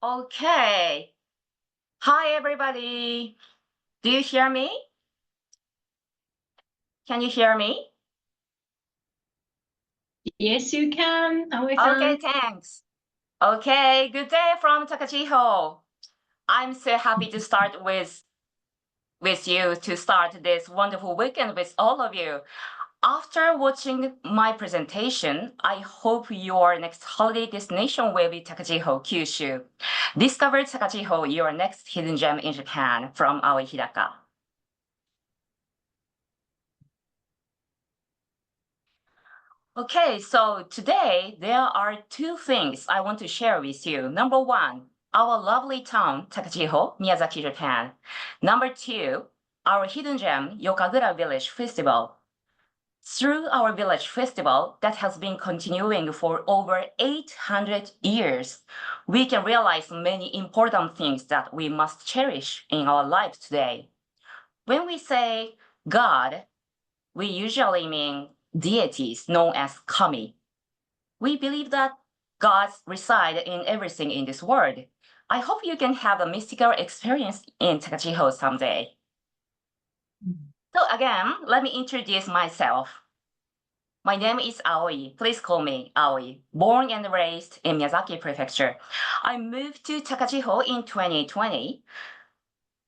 Okay. Hi, everybody. Do you hear me? Can you hear me? Yes, you can. Okay, thanks. Okay, good day from Takachiho. I'm so happy to start with you to start this wonderful weekend with all of you. After watching my presentation, I hope your next holiday destination will be Takachiho, Kyushu. Discover Takachiho, your next hidden gem in Japan from Aoi Hidaka. Okay, so today there are two things I want to share with you. Number one, our lovely town, Takachiho, Miyazaki, Japan. Number two, our hidden gem, Yo-kagura Village Festival. Through our village festival that has been continuing for over 800 years, we can realize many important things that we must cherish in our lives today. When we say God, we usually mean deities known as kami. We believe that gods reside in everything in this world. I hope you can have a mystical experience in Takachiho someday. So again, let me introduce myself. My name is Aoi. Please call me Aoi. Born and raised in Miyazaki Prefecture. I moved to Takachiho in 2020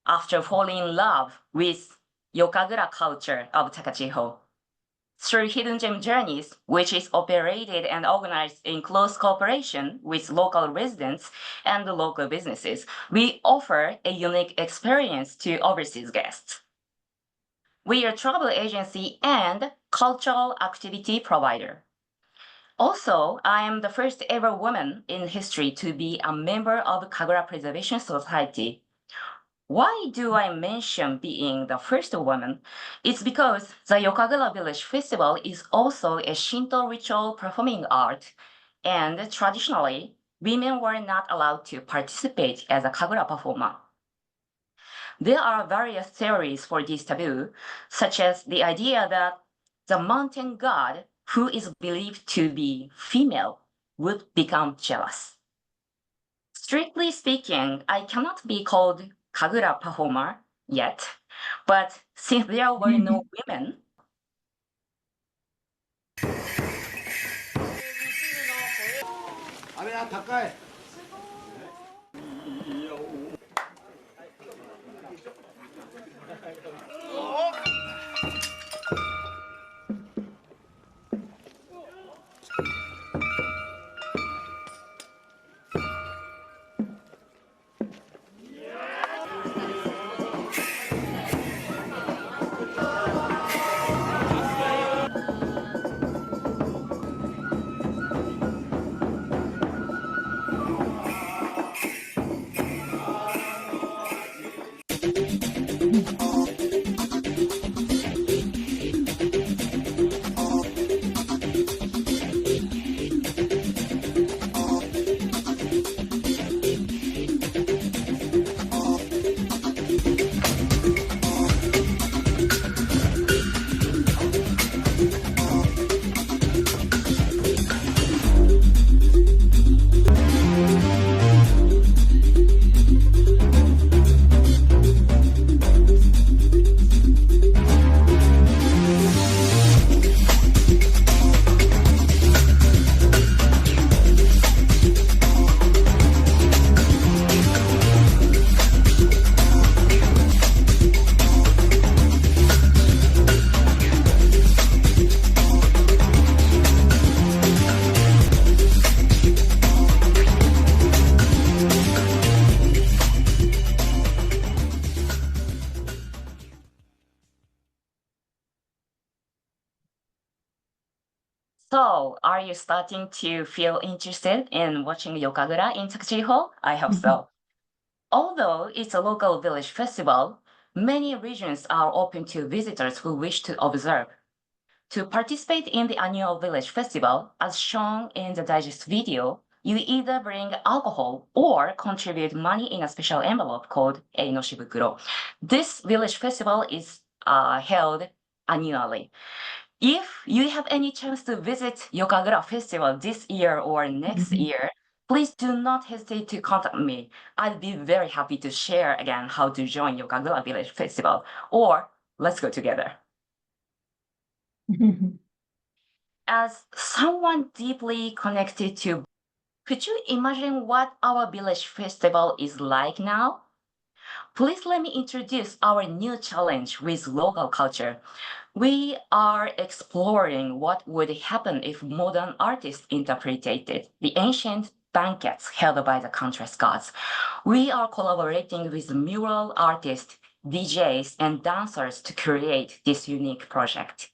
after falling in love with Yo-kagura culture of Takachiho. Through Hidden Gem Journeys, which is operated and organized in close cooperation with local residents and the local businesses, we offer a unique experience to overseas guests. We are a travel agency and cultural activity provider. Also, I am the first ever woman in history to be a member of Kagura Preservation Society. Why do I mention being the first woman? It's because the Yo-kagura Village Festival is also a Shinto ritual performing art, and traditionally, women were not allowed to participate as a Kagura performer. There are various theories for this taboo, such as the idea that the mountain god, who is believed to be female, would become jealous. Strictly speaking, I cannot be called Kagura performer yet, but since there were no women, so are you starting to feel interested in watching Yokagura in Takachiho? I hope so. Although it's a local village festival, many regions are open to visitors who wish to observe. To participate in the annual village festival, as shown in the digest video, you either bring alcohol or contribute money in a special envelope called Ei no Shibukuro. This village festival is held annually. If you have any chance to visit Yokagura Festival this year or next year, please do not hesitate to contact me. I'd be very happy to share again how to join Yo-kagura Village Festival, or let's go together. As someone deeply connected to, could you imagine what our village festival is like now? Please let me introduce our new challenge with local culture. We are exploring what would happen if modern artists interpreted the ancient banquets held by the countress gods. We are collaborating with mural artists, DJs, and dancers to create this unique project.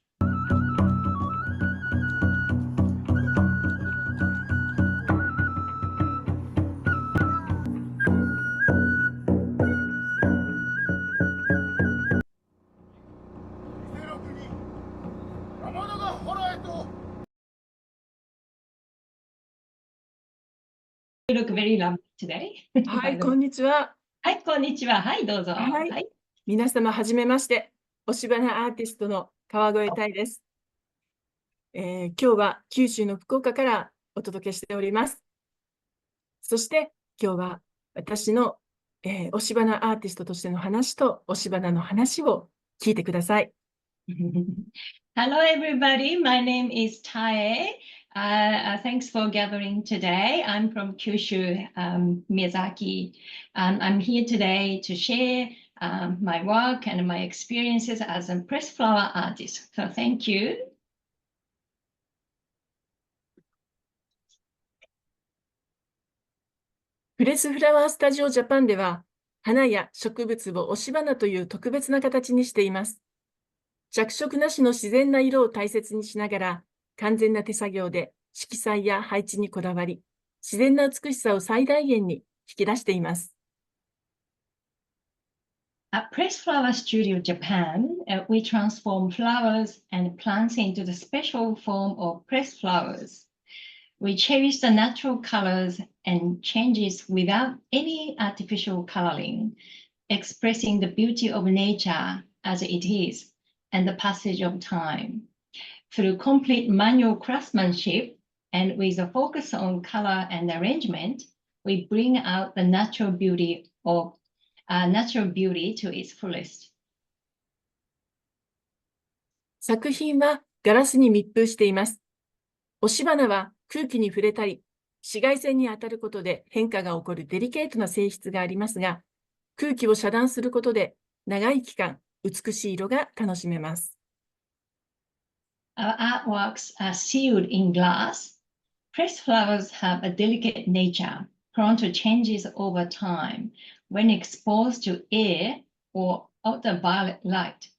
You look very lovely today. はい、こんにちは。はい、こんにちは。はい、どうぞ。はいはい。皆様、はじめまして。押し花アーティストの川越太です。今日は九州の福岡からお届けしております。そして今日は私の、押し花アーティストとしての話と押し花の話を聞いてください。Hello, everybody. My name is Tae. Thanks for gathering today. I'm from Kyushu, Miyazaki. I'm here today to share my work and my experiences as a press flower artist. So thank you. プレスフラワースタジオジャパンでは、花や植物を押し花という特別な形にしています。着色なしの自然な色を大切にしながら、完全な手作業で色彩や配置にこだわり、自然な美しさを最大限に引き出しています。At Press Flower Studio Japan, we transform flowers and plants into the special form of pressed flowers. We cherish the natural colors and changes without any artificial coloring, expressing the beauty of nature as it is and the passage of time. Through complete manual craftsmanship and with a focus on color and arrangement, we bring out the natural beauty to its fullest. 作品はガラスに密封しています。押し花は空気に触れたり、紫外線に当たることで変化が起こるデリケートな性質がありますが、空気を遮断することで長い期間、美しい色が楽しめます。Our artworks are sealed in glass. Pressed flowers have a delicate nature, prone to changes over time when exposed to air or ultraviolet light.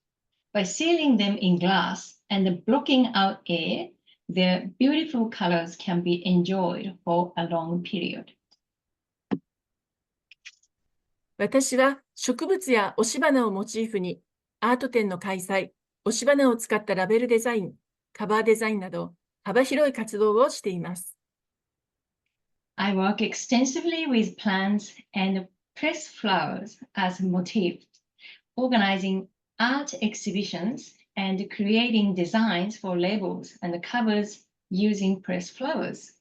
By sealing them in glass and blocking out air, their beautiful colors can be enjoyed for a long period. 私は植物や押し花をモチーフにアート展の開催、押し花を使ったラベルデザイン、カバーデザインなど幅広い活動をしています。I work extensively with plants and pressed flowers as motifs, organizing art exhibitions and creating designs for labels and covers using pressed flowers.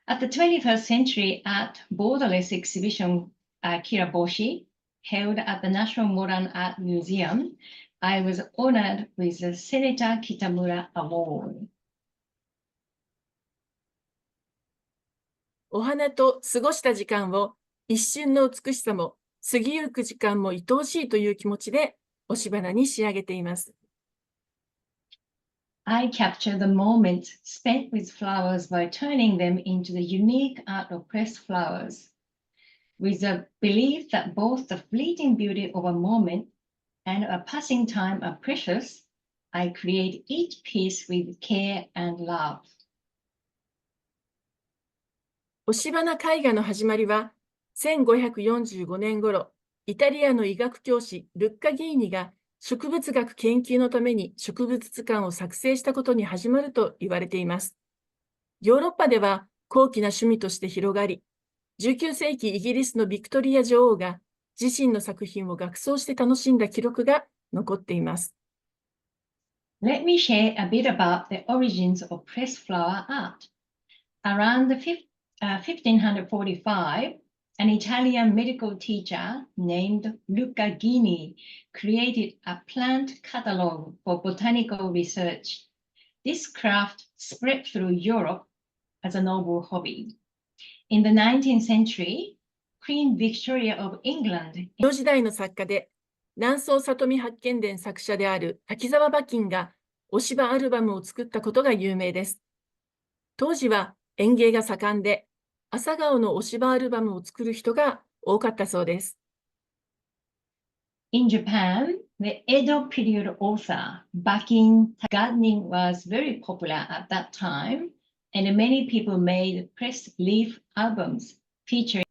At the 21st Century Art Borderless exhibition, Kiraboshi, held at the National Modern Art Museum, I was honored with the Senator Kitamura Award. お花と過ごした時間を一瞬の美しさも過ぎゆく時間も愛おしいという気持ちで押し花に仕上げています。I capture the moments spent with flowers by turning them into the unique art of pressed flowers. With the belief that both the fleeting beauty of a moment and a passing time are precious, I create each piece with care and love. 押し花絵画の始まりは1545年頃、イタリアの医学教師ルッカギーニが植物学研究のために植物図鑑を作成したことに始まると言われています。ヨーロッパでは高貴な趣味として広がり、19世紀イギリスのビクトリア女王が自身の作品を額装して楽しんだ記録が残っています。Let me share a bit about the origins of pressed flower art. Around the 1545, an Italian medical teacher named Luca Ghini created a plant catalogue for botanical research. This craft spread through Europe as a noble hobby. In the 19th century, Queen Victoria of England 江戸時代の作家で、南宋里見八犬伝作者である滝沢馬琴がお芝アルバムを作ったことが有名です。当時は園芸が盛んで、朝顔のお芝アルバムを作る人が多かったそうです。In Japan, the Edo period author Bakin gardening was very popular at that time, and many people made pressed leaf albums featuring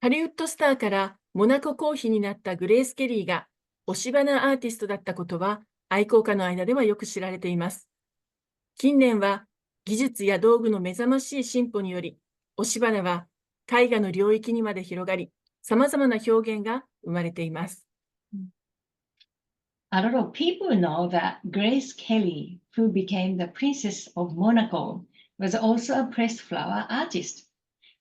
ハリウッドスターからモナコ公妃になったグレース・ケリーが押し花アーティストだったことは愛好家の間ではよく知られています。近年は技術や道具の目覚ましい進歩により、押し花は絵画の領域にまで広がり、様々な表現が生まれています。A lot of people know that Grace Kelly, who became the Princess of Monaco, was also a pressed flower artist.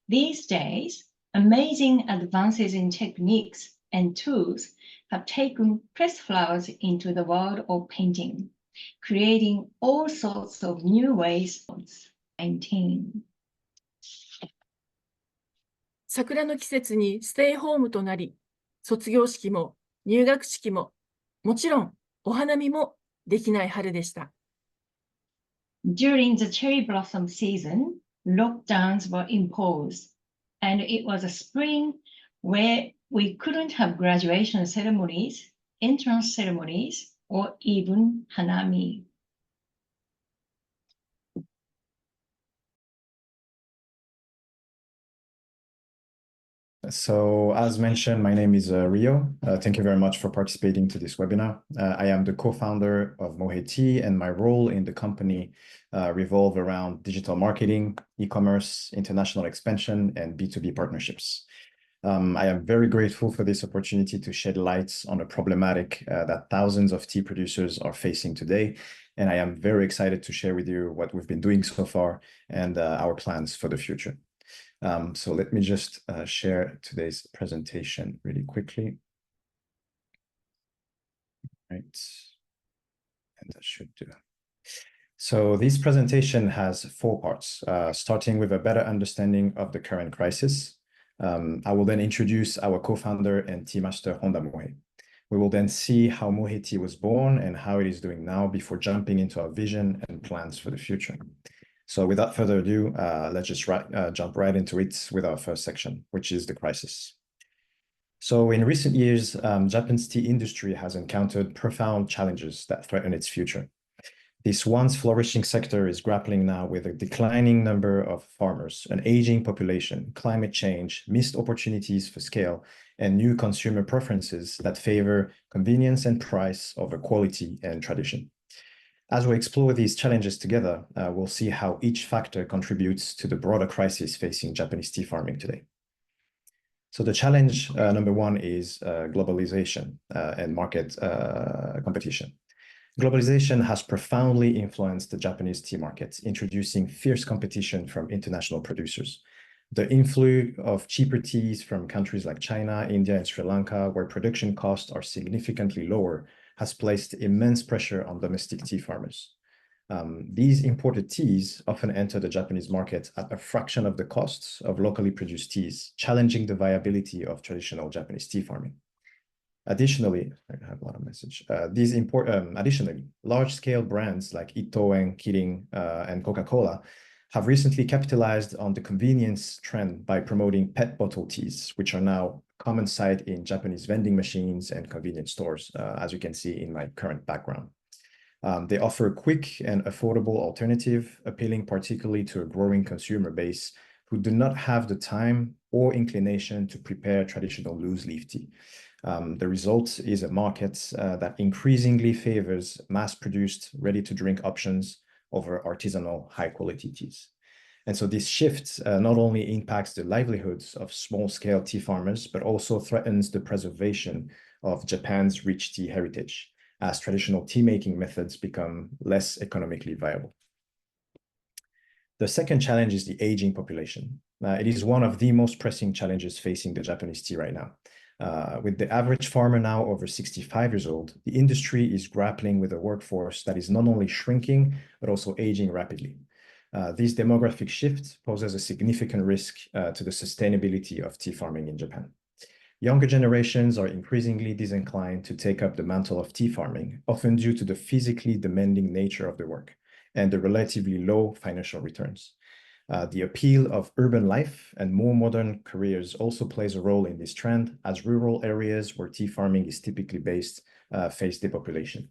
These days, amazing advances in techniques and tools have taken pressed flowers into the world of painting, creating all sorts of new ways of painting. 桜の季節にステイホームとなり、卒業式も入学式も、もちろんお花見もできない春でした。During the cherry blossom season, lockdowns were imposed, and it was a spring where we couldn't have graduation ceremonies, entrance ceremonies, or even hanami. So as mentioned, my name is Rio. Thank you very much for participating to this webinar. I am the co-founder of Mohei, and my role in the company revolve around digital marketing, e-commerce, international expansion, and B2B partnerships. I am very grateful for this opportunity to shed light on a problematic that thousands of tea producers are facing today. And I am very excited to share with you what we've been doing so far and our plans for the future. So let me just share today's presentation really quickly. Right. And that should do. So this presentation has 4 parts, starting with a better understanding of the current crisis. I will then introduce our co-founder and tea master, Honda Mohei. We will then see how Mohei Tea was born and how it is doing now before jumping into our vision and plans for the future. So without further ado, let's just jump right into it with our first section, which is the crisis. So in recent years, Japan's tea industry has encountered profound challenges that threaten its future. This once flourishing sector is grappling now with a declining number of farmers, an aging population, climate change, missed opportunities for scale, and new consumer preferences that favor convenience and price over quality and tradition. As we explore these challenges together, we'll see how each factor contributes to the broader crisis facing Japanese tea farming today. So the challenge number 1 is globalization and market competition. Globalization has profoundly influenced the Japanese tea market, introducing fierce competition from international producers. The influx of cheaper teas from countries like China, India, and Sri Lanka, where production costs are significantly lower, has placed immense pressure on domestic tea farmers. These imported teas often enter the Japanese market at a fraction of the costs of locally produced teas, challenging the viability of traditional Japanese tea farming. Additionally, I have a lot of message. Additionally, large-scale brands like Itoen, Kirin, and Coca-Cola have recently capitalized on the convenience trend by promoting PET bottle teas, which are now a common sight in Japanese vending machines and convenience stores, as you can see in my current background. They offer a quick and affordable alternative, appealing particularly to a growing consumer base who do not have the time or inclination to prepare traditional loose-leaf tea. The result is a market that increasingly favors mass-produced, ready-to-drink options over artisanal, high-quality teas. And so this shift not only impacts the livelihoods of small-scale tea farmers, but also threatens the preservation of Japan's rich tea heritage, as traditional tea-making methods become less economically viable. The second challenge is the aging population. It is one of the most pressing challenges facing the Japanese tea right now. With the average farmer now over 65 years old, the industry is grappling with a workforce that is not only shrinking, but also aging rapidly. This demographic shift poses a significant risk to the sustainability of tea farming in Japan. Younger generations are increasingly disinclined to take up the mantle of tea farming, often due to the physically demanding nature of the work and the relatively low financial returns. The appeal of urban life and more modern careers also plays a role in this trend, as rural areas where tea farming is typically based face depopulation.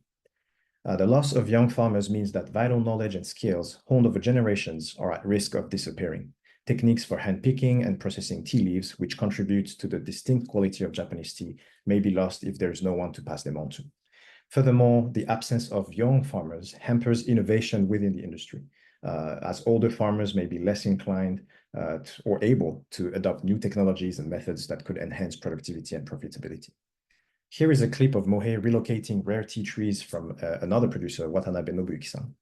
The loss of young farmers means that vital knowledge and skills honed over generations are at risk of disappearing. Techniques for handpicking and processing tea leaves, which contribute to the distinct quality of Japanese tea, may be lost if there is no one to pass them on to. Furthermore, the absence of young farmers hampers innovation within the industry, as older farmers may be less inclined or able to adopt new technologies and methods that could enhance productivity and profitability. Here is a clip of Mohei relocating rare tea trees from another producer, Watanabe Nobuyuki-san,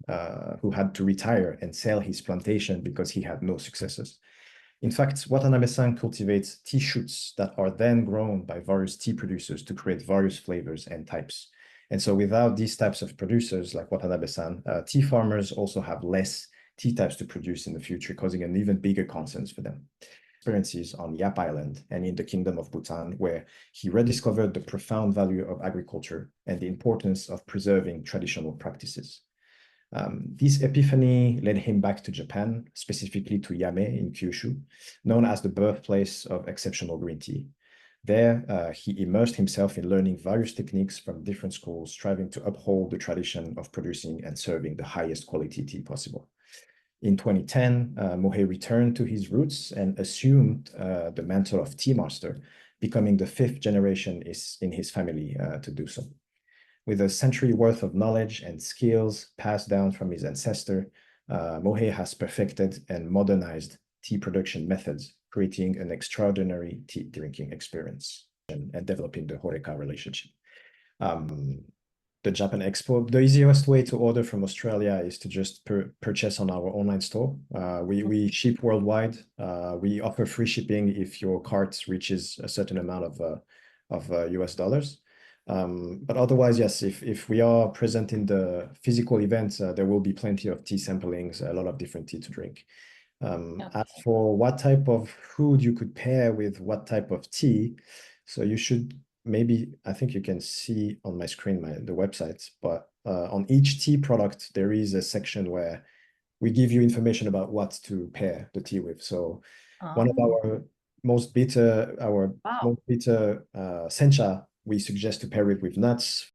who had to retire and sell his plantation because he had no successors. In fact, Watanabe-san cultivates tea shoots that are then grown by various tea producers to create various flavors and types. And so without these types of producers like Watanabe-san, tea farmers also have less tea types to produce in the future, causing an even bigger concerns for them. Experiences on Yap Island and in the Kingdom of Bhutan, where he rediscovered the profound value of agriculture and the importance of preserving traditional practices. This epiphany led him back to Japan, specifically to Yame in Kyushu, known as the birthplace of exceptional green tea. There, he immersed himself in learning various techniques from different schools, striving to uphold the tradition of producing and serving the highest quality tea possible. In 2010, Mohei returned to his roots and assumed the mantle of tea master, becoming the 5th generation in his family to do so. With a century worth of knowledge and skills passed down from his ancestor, Mohei has perfected and modernized tea production methods, creating an extraordinary tea drinking experience and developing the Horeca relationship. The Japan EXPO, the easiest way to order from Australia is to just purchase on our online store. We ship worldwide. We offer free shipping if your cart reaches a certain amount of US dollars. But otherwise, yes, if we are present in the physical events, there will be plenty of tea samplings, a lot of different tea to drink. As for what type of food you could pair with what type of tea, so you should maybe, I think you can see on my screen the websites, but on each tea product, there is a section where we give you information about what to pair the tea with. So one of our most bitter sencha, we suggest to pair it with nuts.